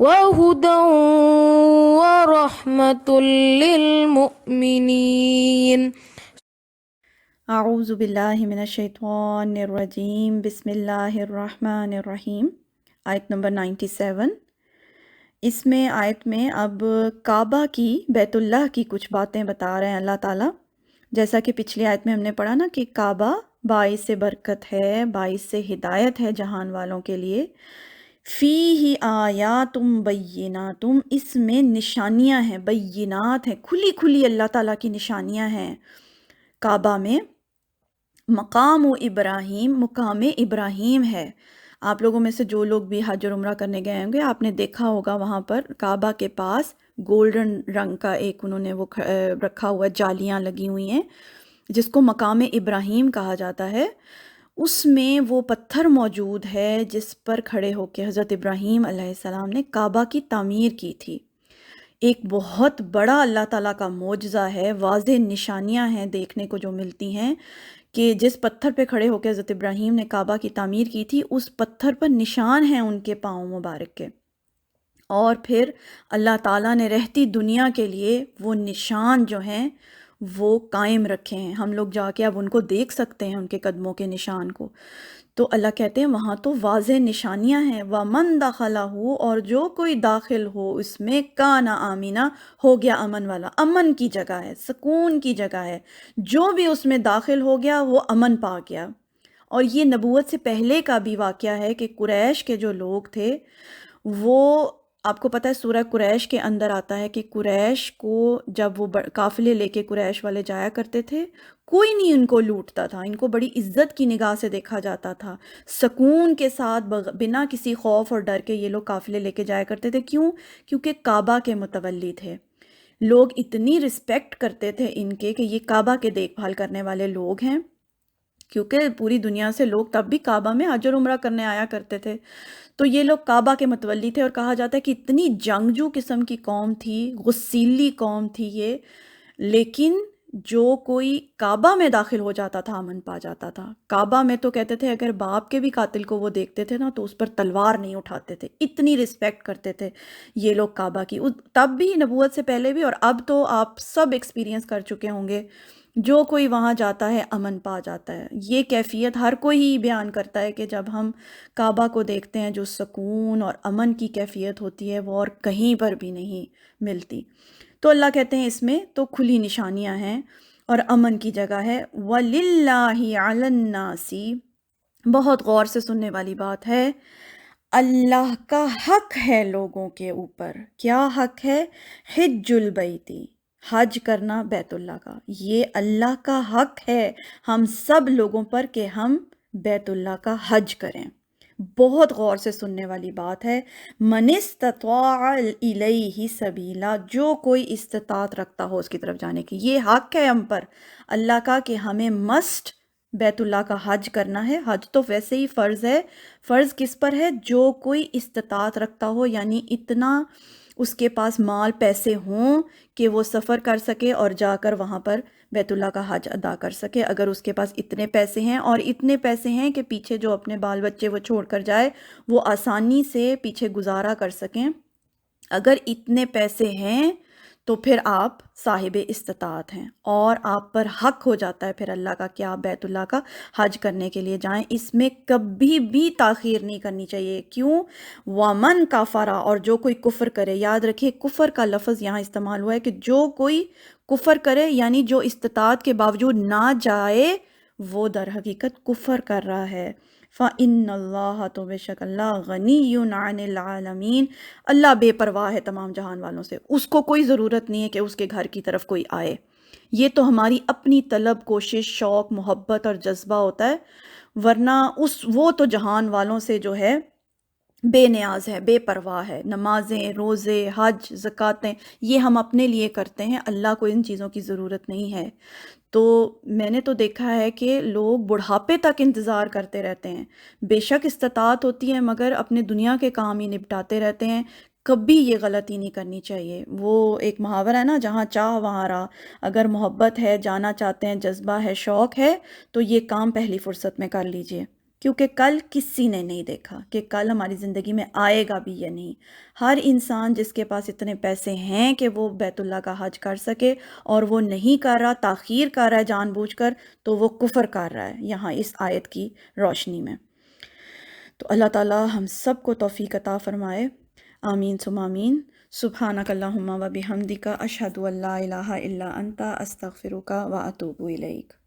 وهدى ورحمة للمؤمنين. اعوذ باللہ من الشیطان الرجیم، بسم اللہ الرحمن الرحیم۔ آیت نمبر 97۔ آیت میں اب کعبہ کی، بیت اللہ کی کچھ باتیں بتا رہے ہیں اللہ تعالیٰ۔ جیسا کہ پچھلی آیت میں ہم نے پڑھا نا کہ کعبہ باعث برکت ہے، باعث ہدایت ہے جہان والوں کے لیے۔ فیہ آیاتم بیناتم، اس میں نشانیاں ہیں، بینات ہیں، کھلی کھلی اللہ تعالیٰ کی نشانیاں ہیں کعبہ میں۔ مقام ابراہیم، مقام ابراہیم ہے۔ آپ لوگوں میں سے جو لوگ بھی حج اور عمرہ کرنے گئے ہوں گے، آپ نے دیکھا ہوگا وہاں پر کعبہ کے پاس گولڈن رنگ کا ایک انہوں نے وہ رکھا ہوا ہے، جالیاں لگی ہوئی ہیں جس کو مقام ابراہیم کہا جاتا ہے۔ اس میں وہ پتھر موجود ہے جس پر کھڑے ہو کے حضرت ابراہیم علیہ السلام نے کعبہ کی تعمیر کی تھی۔ ایک بہت بڑا اللہ تعالیٰ کا معجزہ ہے، واضح نشانیاں ہیں دیکھنے کو جو ملتی ہیں کہ جس پتھر پہ کھڑے ہو کے حضرت ابراہیم نے کعبہ کی تعمیر کی تھی، اس پتھر پر نشان ہیں ان کے پاؤں مبارک کے۔ اور پھر اللہ تعالیٰ نے رہتی دنیا کے لیے وہ نشان جو ہیں وہ قائم رکھے ہیں۔ ہم لوگ جا کے اب ان کو دیکھ سکتے ہیں، ان کے قدموں کے نشان کو۔ تو اللہ کہتے ہیں وہاں تو واضح نشانیاں ہیں۔ وَمَن دَخَلَهُ، اور جو کوئی داخل ہو اس میں، کَانَ آمِنًا، ہو گیا امن والا، امن کی جگہ ہے، سکون کی جگہ ہے۔ جو بھی اس میں داخل ہو گیا وہ امن پا گیا۔ اور یہ نبوت سے پہلے کا بھی واقعہ ہے کہ قریش کے جو لوگ تھے وہ، آپ کو پتہ ہے سورہ قریش کے اندر آتا ہے کہ قریش کو جب وہ قافلے لے کے قریش والے جایا کرتے تھے، کوئی نہیں ان کو لوٹتا تھا، ان کو بڑی عزت کی نگاہ سے دیکھا جاتا تھا، سکون کے ساتھ بنا کسی خوف اور ڈر کے یہ لوگ قافلے لے کے جایا کرتے تھے۔ کیوں؟ کیونکہ کعبہ کے متولی تھے۔ لوگ اتنی رسپیکٹ کرتے تھے ان کے کہ یہ کعبہ کے دیکھ بھال کرنے والے لوگ ہیں، کیونکہ پوری دنیا سے لوگ تب بھی کعبہ میں حج اور عمرہ کرنے آیا کرتے تھے۔ تو یہ لوگ کعبہ کے متولی تھے، اور کہا جاتا ہے کہ اتنی جنگجو قسم کی قوم تھی، غسیلی قوم تھی یہ، لیکن جو کوئی کعبہ میں داخل ہو جاتا تھا امن پا جاتا تھا۔ کعبہ میں تو کہتے تھے اگر باپ کے بھی قاتل کو وہ دیکھتے تھے نا تو اس پر تلوار نہیں اٹھاتے تھے، اتنی رسپیکٹ کرتے تھے یہ لوگ کعبہ کی، تب بھی نبوت سے پہلے بھی، اور اب تو آپ سب ایکسپیرینس کر چکے ہوں گے، جو کوئی وہاں جاتا ہے امن پا جاتا ہے۔ یہ کیفیت ہر کوئی ہی بیان کرتا ہے کہ جب ہم کعبہ کو دیکھتے ہیں جو سکون اور امن کی کیفیت ہوتی ہے وہ اور کہیں پر بھی نہیں ملتی۔ تو اللہ کہتے ہیں اس میں تو کھلی نشانیاں ہیں اور امن کی جگہ ہے۔ وَلِلَّهِ عَلَى النَّاسِ، بہت غور سے سننے والی بات ہے، اللہ کا حق ہے لوگوں کے اوپر۔ کیا حق ہے؟ حج البیتی، حج کرنا بیت اللہ کا، یہ اللہ کا حق ہے ہم سب لوگوں پر کہ ہم بیت اللہ کا حج کریں۔ بہت غور سے سننے والی بات ہے۔ من استطاع الیہ سبیلا، جو کوئی استطاعت رکھتا ہو اس کی طرف جانے کی، یہ حق ہے ہم پر اللہ کا کہ ہمیں مسٹ بیت اللہ کا حج کرنا ہے۔ حج تو ویسے ہی فرض ہے۔ فرض کس پر ہے؟ جو کوئی استطاعت رکھتا ہو، یعنی اتنا اس کے پاس مال پیسے ہوں کہ وہ سفر کر سکے اور جا کر وہاں پر بیت اللہ کا حج ادا کر سکے۔ اگر اس کے پاس اتنے پیسے ہیں، اور اتنے پیسے ہیں کہ پیچھے جو اپنے بال بچے وہ چھوڑ کر جائے وہ آسانی سے پیچھے گزارا کر سکیں، اگر اتنے پیسے ہیں تو پھر آپ صاحب استطاعت ہیں اور آپ پر حق ہو جاتا ہے پھر اللہ کا کہ آپ بیت اللہ کا حج کرنے کے لیے جائیں۔ اس میں کبھی بھی تاخیر نہیں کرنی چاہیے۔ کیوں؟ وَمَن کَفَرَ، اور جو کوئی کفر کرے، یاد رکھیے کفر کا لفظ یہاں استعمال ہوا ہے کہ جو کوئی کفر کرے، یعنی جو استطاعت کے باوجود نہ جائے وہ در حقیقت کفر کر رہا ہے۔ فَإِنَّ اللَّهَ، تو بے شک اللہ، غَنِيٌّ عَنِ الْعَالَمِينَ، اللہ بے پرواہ ہے تمام جہان والوں سے، اس کو کوئی ضرورت نہیں ہے کہ اس کے گھر کی طرف کوئی آئے۔ یہ تو ہماری اپنی طلب، کوشش، شوق، محبت اور جذبہ ہوتا ہے، ورنہ وہ تو جہان والوں سے جو ہے بے نیاز ہے، بے پرواہ ہے۔ نمازیں، روزے، حج، زکاتیں یہ ہم اپنے لیے کرتے ہیں، اللہ کو ان چیزوں کی ضرورت نہیں ہے۔ تو میں نے تو دیکھا ہے کہ لوگ بڑھاپے تک انتظار کرتے رہتے ہیں، بے شک استطاعت ہوتی ہے مگر اپنے دنیا کے کام ہی نپٹاتے رہتے ہیں۔ کبھی یہ غلطی نہیں کرنی چاہیے۔ وہ ایک محاورہ ہے نا، جہاں چاہ وہاں راہ۔ اگر محبت ہے، جانا چاہتے ہیں، جذبہ ہے، شوق ہے، تو یہ کام پہلی فرصت میں کر لیجئے۔ کیونکہ کل کسی نے نہیں دیکھا کہ کل ہماری زندگی میں آئے گا بھی یا نہیں۔ ہر انسان جس کے پاس اتنے پیسے ہیں کہ وہ بیت اللہ کا حج کر سکے اور وہ نہیں کر رہا، تاخیر کر رہا ہے جان بوجھ کر، تو وہ کفر کر رہا ہے یہاں اس آیت کی روشنی میں۔ تو اللہ تعالیٰ ہم سب کو توفیق عطا فرمائے، آمین ثم آمین۔ سبحانک اللہم و بحمدک، اشہد ان لا الہ الا انت، استغفرک و اتوب الیک۔